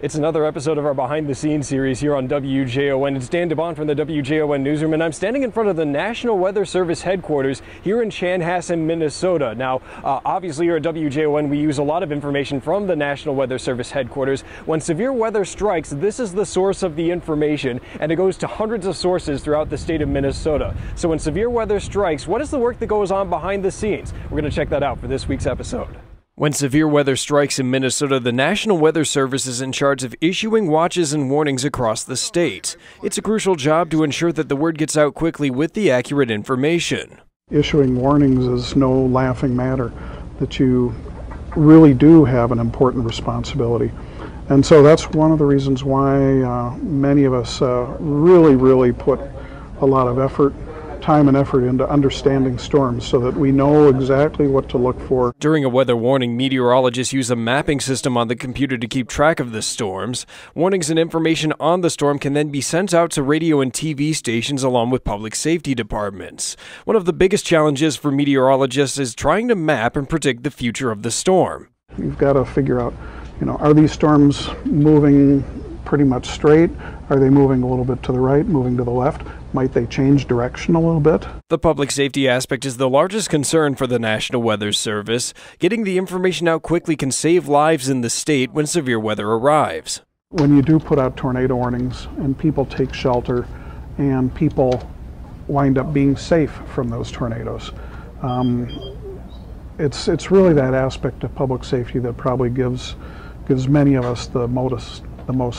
It's another episode of our Behind the Scenes series here on WJON. It's Dan DeBon from the WJON newsroom, and I'm standing in front of the National Weather Service headquarters here in Chanhassen, Minnesota. Now, obviously here at WJON, we use a lot of information from the National Weather Service headquarters. When severe weather strikes, this is the source of the information, and it goes to hundreds of sources throughout the state of Minnesota. So when severe weather strikes, what is the work that goes on behind the scenes? We're going to check that out for this week's episode. When severe weather strikes in Minnesota, the National Weather Service is in charge of issuing watches and warnings across the state. It's a crucial job to ensure that the word gets out quickly with the accurate information. Issuing warnings is no laughing matter, that you really do have an important responsibility. And so that's one of the reasons why many of us really put a lot of time and effort into understanding storms so that we know exactly what to look for. During a weather warning, meteorologists use a mapping system on the computer to keep track of the storms. Warnings and information on the storm can then be sent out to radio and TV stations along with public safety departments. One of the biggest challenges for meteorologists is trying to map and predict the future of the storm. You've got to figure out, are these storms moving pretty much straight? Are they moving a little bit to the right, moving to the left? Might they change direction a little bit? The public safety aspect is the largest concern for the National Weather Service. Getting the information out quickly can save lives in the state when severe weather arrives. When you do put out tornado warnings and people take shelter and people wind up being safe from those tornadoes, it's really that aspect of public safety that probably gives many of us the most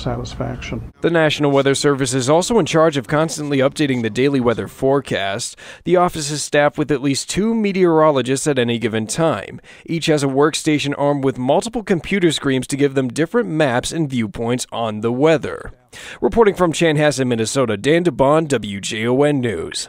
satisfaction. The National Weather Service is also in charge of constantly updating the daily weather forecast. The office is staffed with at least 2 meteorologists at any given time. Each has a workstation armed with multiple computer screens to give them different maps and viewpoints on the weather. Reporting from Chanhassen, Minnesota, Dan DeBon, WJON News.